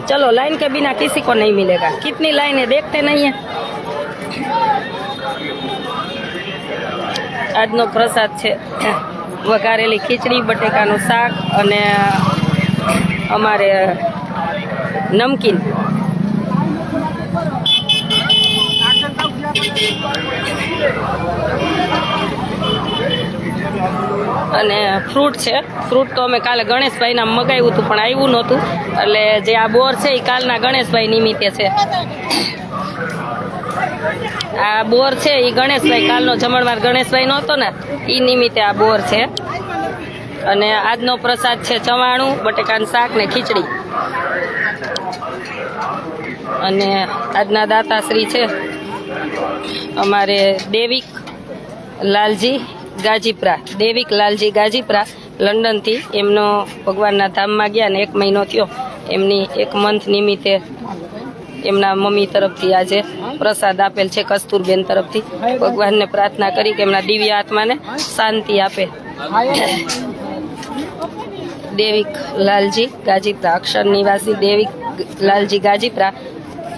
चलो लाइन के बिना किसी को नहीं मिलेगा। कितनी लाइन है देखते नहीं है। આજનો પ્રસાદ છે વઘારેલી ખીચડી, બટેકાનું શાક અને અમારે નમકીન. અને ફ્રૂટ છે. ફ્રૂટ તો અમે કાલે ગણેશભાઈના મગાવ્યું હતું પણ આવ્યું નહોતું, એટલે જે આ બોર છે એ કાલના ગણેશભાઈ નિમિત્તે છે. આ બોર છે એ ગણેશભાઈ, કાલનો જમણવાર ગણેશભાઈ નો હતો ને એ નિમિત્તે આ બોર છે. અને આજનો પ્રસાદ છે ચવાણું, બટેકાનું શાક ને ખીચડી. અને આજના દાતાશ્રી છે અમારે દેવિક લાલજી ગાજીપરા. દેવિક લાલજી ગાજીપરા લંડનથી. એમનો ભગવાનના ધામમાં ગયા ને 1 મહિનો થયો. એમની 1 મંથ નિમિત્તે એમના મમ્મી તરફથી આજે પ્રસાદ આપેલ છે કસ્તુરબેન તરફથી. ભગવાનને પ્રાર્થના કરી કે એમના દિવ્ય આત્માને શાંતિ આપે. દેવિક લાલજી ગાજીપરા, અક્ષર નિવાસી દેવિક લાલજી ગાજીપરા,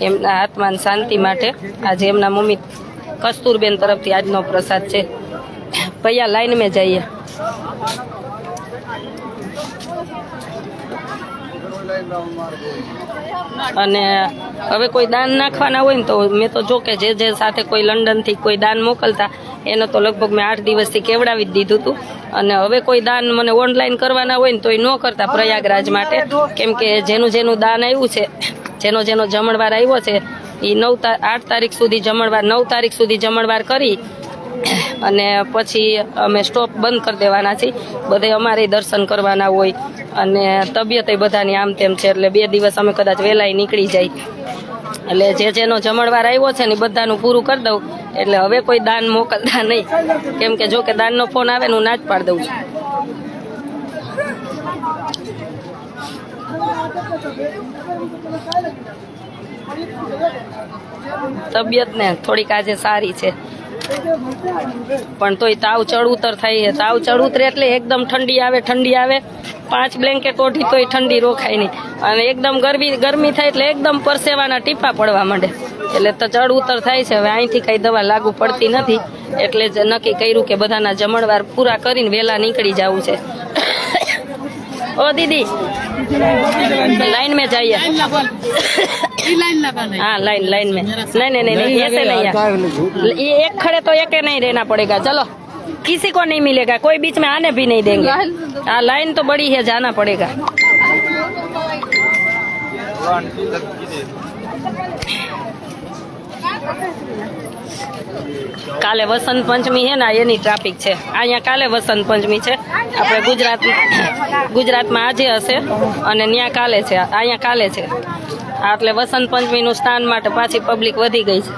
એમના આત્માને શાંતિ માટે આજે એમના મમ્મી કસ્તુરબેન તરફથી આજનો પ્રસાદ છે. ભૈયા લાઈન में જઈએ. અને હવે કોઈ દાન નાખવાના હોય ને તો મેં તો જો કે જે સાથે કોઈ લંડનથી કોઈ દાન મોકલતા એને તો લગભગ મેં 8 દિવસથી કેવડાવી જ દીધું હતું. અને હવે કોઈ દાન મને ઓનલાઈન કરવાના હોય ને તો એ ન કરતા પ્રયાગરાજ માટે, કેમ કે જેનું દાન આવ્યું છે, જેનો જમણવાર આવ્યો છે એ 8 તારીખ સુધી જમણવાર, 9 તારીખ સુધી જમણવાર કરી અને પછી અમે સ્ટોપ બંધ કરી દેવાના છીએ. બધે અમારે દર્શન કરવાના હોય અને તબિયત એ બધાની આમ તેમ છે, એટલે 2 દિવસ અમે કદાચ વહેલાય નીકળી જાય. એટલે જેનો જમણવાર આવ્યો છે ને બધાનું પૂરું કરી દઉં. એટલે હવે કોઈ દાન મોકલતા નહીં, કેમ કે જો કે દાનનો ફોન આવે ને હું ના જ પાડી દઉં છું. તબિયત ને થોડીક આજે સારી છે પણ તોય તાવ ચડ ઉતર થાય છે. તાવ ચડ ઉતરે એટલે એકદમ ઠંડી આવે, 5 બ્લેન્કેટ ઓઢી તોય ઠંડી રોકાય નહીં. અને એકદમ ગરમી થાય એટલે એકદમ પરસેવાના ટીપા પડવા માંડે, એટલે તો ચડ ઉતર થાય છે. હવે અહીંથી કઈ દવા લાગુ પડતી નથી, એટલે જ નક્કી કર્યું કે બધાના જમણવાર પૂરા કરીને વહેલા નીકળી જવું છે. ओ दीदी लाइन में जाइए. हाँ लाइन में. नहीं ऐसे नहीं है. ये एक खड़े तो एक नहीं रहना पड़ेगा. चलो किसी को नहीं मिलेगा, कोई बीच में आने भी नहीं देंगे. हाँ लाइन तो बड़ी है, जाना पड़ेगा. કાલે વસંત પંચમી છે ને એની ટ્રાફિક છે અહીંયા. કાલે વસંત પંચમી છે આપણે ગુજરાતમાં આજે હશે અને ત્યાં કાલે છે. અહીંયા કાલે છે એટલે વસંત પંચમીનું સ્નાન માટે પાછી પબ્લિક વધી ગઈ છે.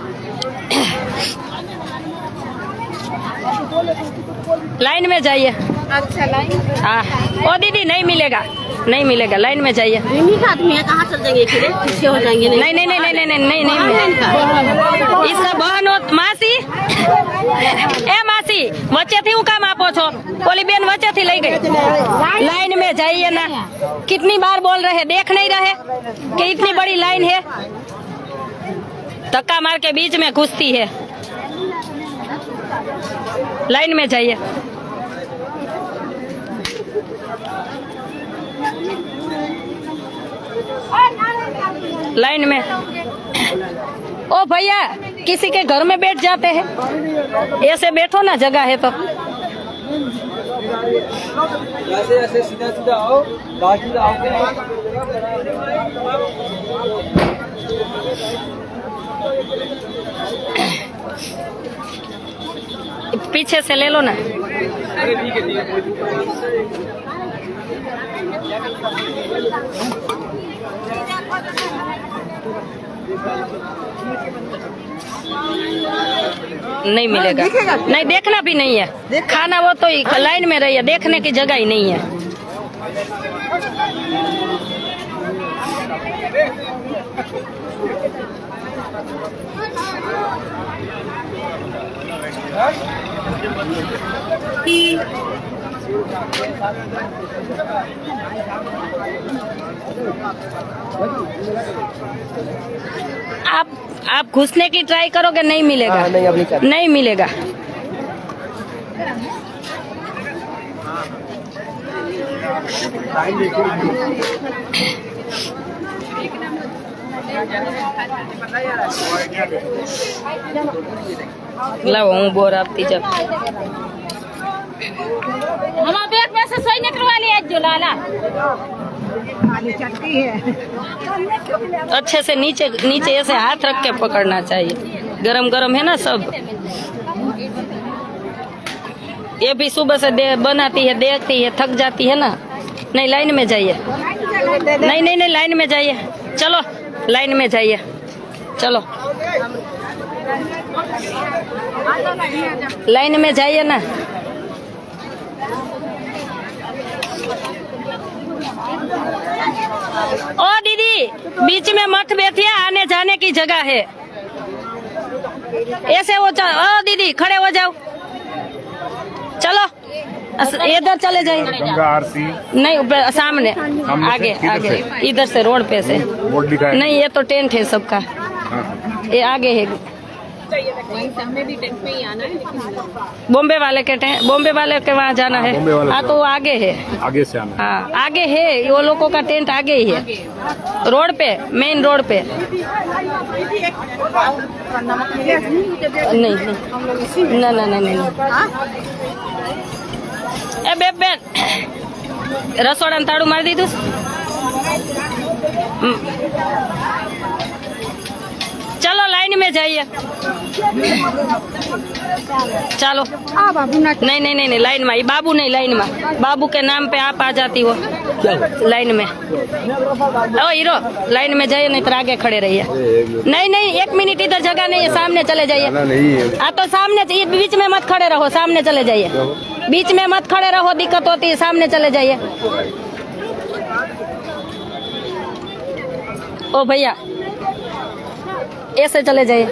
लाइन में जाइए. अच्छा लाइन. हाँ ओ दीदी नहीं मिलेगा लाइन में जाइए. कहाँ चल जाएंगे, पीछे हो जाएंगे. नहीं इसका बहन हो मासी. ए मासी वच्चेથી હું કામ આપો છો? ઓલી બેન વચ્ચેથી લઈ ગઈ. लाइन में जाइए ना. कितनी बार बोल रहे, देख नहीं रहे कि इतनी बड़ी लाइन है. धक्का मार के बीच में घुसती है. लाइन में जाइए. लाइन में. ओ भैया किसी के घर में बैठ जाते हैं, ऐसे बैठो ना, जगह है तो. ऐसे सीधा आओ, पीछे से ले लो ना. नहीं मिलेगा. नहीं देखना भी नहीं है. खाना वो तो लाइन में रही है, देखने की जगह ही नहीं है. आप घुसने की ट्राई करोगे, नहीं मिलेगा। नहीं, अब नहीं कर। नहीं मिलेगा। लाओ हूँ बोर आपती जब हमारे बैग में से सही निकलवा लिया जो लाला अच्छे से नीचे नीचे ऐसे हाथ रख के पकड़ना चाहिए। गरम गरम है ना सब। ये भी सुबह से बनाती है, देखती है, थक जाती है ना। नहीं, लाइन में जाइए। नहीं नहीं नहीं, लाइन में जाइए। चलो लाइन में जाइए, चलो लाइन में जाइए ना। ओ दीदी, बीच में मत बैठिए, आने जाने की जगह है। ऐसे हो जाओ। ओ दीदी खड़े हो जाओ, चलो इधर चले जाइए। गंगा आरती नहीं, सामने आगे आगे इधर से रोड पे से। बोर्ड लिखा है। नहीं, ये तो टेंट है सबका, ये आगे है। हमें भी टेंट में ही आना है, लेकिन बॉम्बे वाले के टेंट, बॉम्बे वाले के वहाँ जाना है। बॉम्बे वाले हाँ के तो वो आगे है। आगे से आना। हाँ आगे है, वो लोगों का टेंट आगे ही है, रोड पे, मेन रोड पे। नहीं नहीं ना ना नहीं। ए બેન રસોડાનું તાળું મારી દીધું। चलो लाइन में जाइए, चलो। नहीं नहीं नहीं नहीं, लाइन में। ये बाबू नहीं, लाइन में। बाबू के नाम पे आप आ जाती हो लाइन में। ओ हीरो, लाइन में जाइए, नहीं तो आगे खड़े रहिए। नहीं नहीं, 1 मिनट, इधर जगह नहीं है, सामने चले जाइए। हाँ तो सामने, बीच में मत खड़े रहो, सामने चले जाइए। बीच में मत खड़े रहो, दिक्कत होती है, सामने चले जाइए। ओ भैया ऐसे चले जाइए।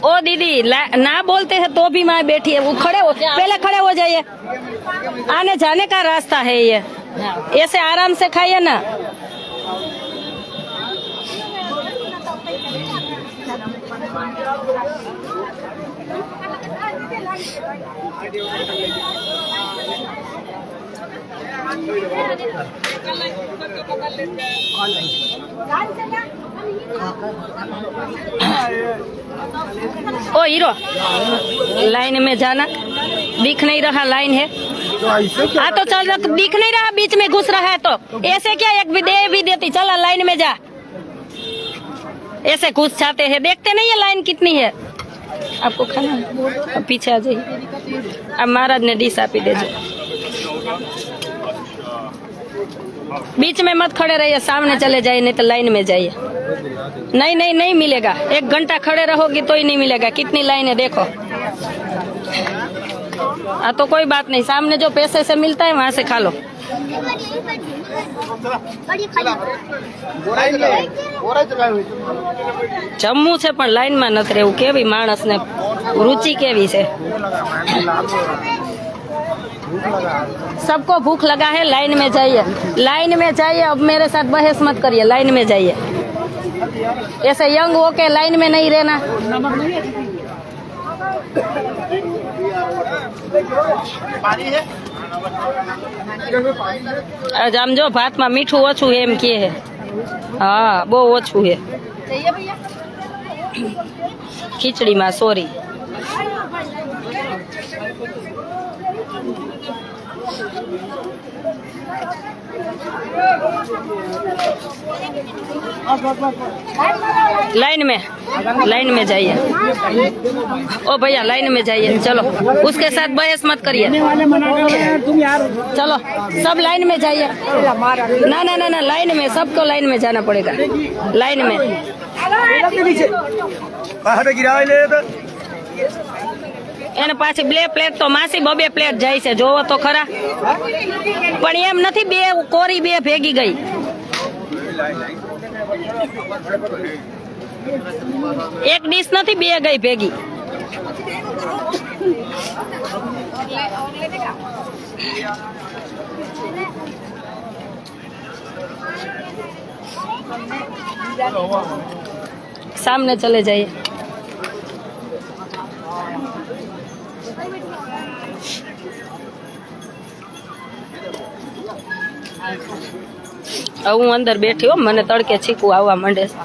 ओ दीदी ना बोलते हैं तो भी मैं बैठी है। वो खड़े हो, पहले खड़े हो जाइए। आने जाने का रास्ता है ये, ऐसे आराम से खाइए ना। ओ हीरो, लाइन में जाना। दिख नहीं रहा लाइन है। हाँ तो चल, दिख नहीं रहा, बीच में घुस रहा है तो ऐसे क्या, एक भी देती। चला लाइन में जा। ऐसे घुस जाते हैं, देखते नहीं है लाइन कितनी है। आपको खाना है? अब पीछे आ जाइए। अब महाराज ने डिश आपी दीजिए। बीच में मत खड़े रहिए, सामने चले जाइए, नहीं तो लाइन में जाइए। नहीं नहीं नहीं मिलेगा, 1 घंटा खड़े रहोगी तो ही नहीं मिलेगा। कितनी लाइन है देखो। हाँ तो कोई बात नहीं, सामने जो पैसे से मिलता है वहाँ से खा लो। જમવું છે પણ લાઈનમાં નથી રહેવું। કેવી માણસને रुचि કેવી છે। सबको भूख लगा है, लाइन में जाइए। लाइन में जाइए, अब मेरे साथ बहस मत करिए, लाइन में जाइए। ऐसे यंग हो के लाइन में नहीं रहना। આમ જો ભાતમાં મીઠું ઓછું એમ કે હે। હા બહુ ઓછું હે ખીચડીમાં, સોરી। लाइन में जाइए। ओ भैया लाइन में जाइए, चलो। उसके साथ बहस मत करिए, चलो सब लाइन में जाइए। ना ना ना ना, लाइन में, सबको लाइन में जाना पड़ेगा। लाइन में એને પાછી 2 પ્લેટ તો માસી 2 પ્લેટ જાય છે, જોવો તો ખરા. પણ એમ નથી, 2 કોરી 2 ભેગી ગઈ. એક ડીશ નથી, 2 ગઈ ભેગી. सामने चले जाइए. હું અંદર બેઠી હો, મને તડકે છીકું આવવા માંડે છે.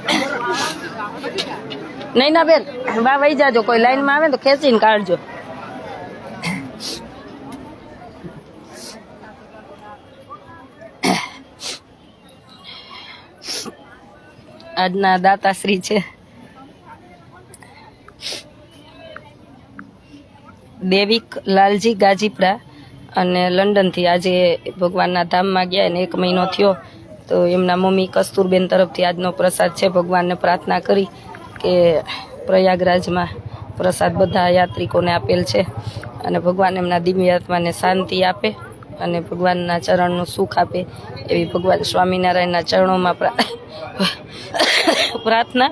નહીં ના બેન, વા વહી જાજો, કોઈ લાઈનમાં આવે તો ખેંચીને કાઢજો. આજના દાતાશ્રી છે દેવિક લાલજી ગાજીપરા અને લંડનથી. આજે ભગવાનના ધામમાં ગયા ને 1 મહિનો થયો, તો એમના મમ્મી કસ્તુરબેન તરફથી આજનો પ્રસાદ છે. ભગવાનને પ્રાર્થના કરી કે પ્રયાગરાજમાં પ્રસાદ બધા યાત્રિકોને આપેલ છે અને ભગવાન એમના દિવ્ય આત્માને શાંતિ આપે અને ભગવાનના ચરણનું સુખ આપે એવી ભગવાન સ્વામિનારાયણના ચરણોમાં પ્રાર્થના.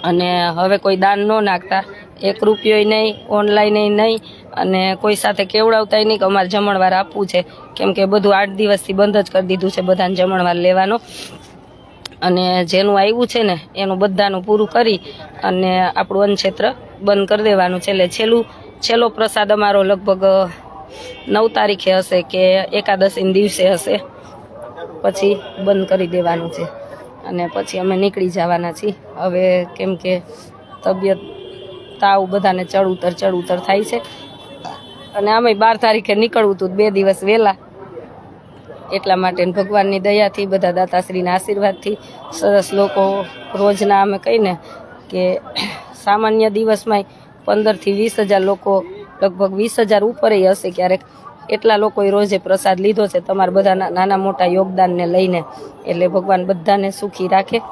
અને હવે કોઈ દાન ન નાખતા, 1 રૂપિયો નહીં, ઓનલાઈન નહીં, અને કોઈ સાથે કેવડાવતા નહીં કે અમારે જમણવાર આપવું છે, કેમ કે બધું 8 દિવસથી બંધ જ કરી દીધું છે બધાને જમણવાર લેવાનો. અને જેનું આવ્યું છે ને એનું બધાનું પૂરું કરી અને આપણું અન્નક્ષેત્ર બંધ કરી દેવાનું છે. એટલે છેલ્લો પ્રસાદ અમારો લગભગ 9 તારીખે હશે કે એકાદશીના દિવસે હશે, પછી બંધ કરી દેવાનું છે અને પછી અમે નીકળી જવાના છીએ હવે. કેમ કે તબિયત તાવ બધાને ચડ ઉતર થાય છે અને આમે 12 તારીખે નીકળવું હતું 2 દિવસ વહેલા. એટલા માટે ભગવાનની દયાથી, બધા દાતાશ્રીના આશીર્વાદથી સરસ લોકો રોજના અમે કહીને કે સામાન્ય દિવસમાં 15 થી 20,000 લોકો, લગભગ 20,000 ઉપર હશે ક્યારેક, એટલા લોકોએ રોજે પ્રસાદ લીધો છે તમારા બધા નાના મોટા યોગદાનને લઈને. એટલે ભગવાન બધાને સુખી રાખે.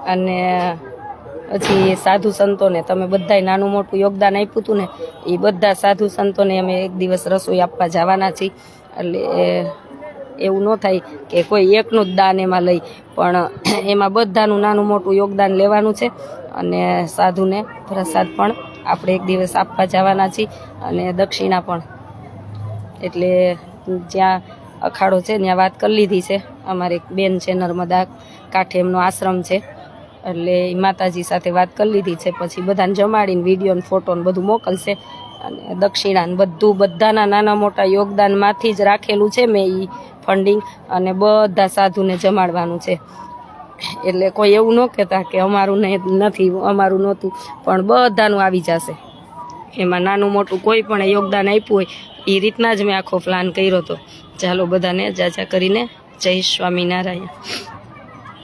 અને પછી સાધુ સંતોને તમે બધાય નાનું મોટું યોગદાન આપ્યું હતું ને, એ બધા સાધુ સંતોને અમે 1 દિવસ રસોઈ આપવા જવાના છીએ. એટલે એવું ન થાય કે કોઈ એકનું જ દાન એમાં લઈ, પણ એમાં બધાનું નાનું મોટું યોગદાન લેવાનું છે. અને સાધુને પ્રસાદ પણ આપણે 1 દિવસ આપવા જવાના છીએ અને દક્ષિણા પણ. એટલે જ્યાં અખાડો છે ત્યાં વાત કરી લીધી છે. અમારે એક બેન છે નર્મદા કાંઠે, એમનો આશ્રમ છે, એટલે માતાજી સાથે વાત કરી લીધી છે. પછી બધાને જમાડીને વિડીયો ને ફોટો ને બધું મોકલશે અને દક્ષિણા ને બધું બધાના નાના મોટા યોગદાનમાંથી જ રાખેલું છે મેં એ ફંડિંગ, અને બધા સાધુને જમાડવાનું છે. એટલે કોઈ એવું ન કહેતા કે અમારું નથી, અમારું નહોતું, પણ બધાનું આવી જશે. એમાં નાનું મોટું કોઈ પણ યોગદાન આપ્યું હોય એ રીતના જ મેં આખો પ્લાન કર્યો હતો. ચાલો બધાને જાજા કરીને જય સ્વામિનારાયણ.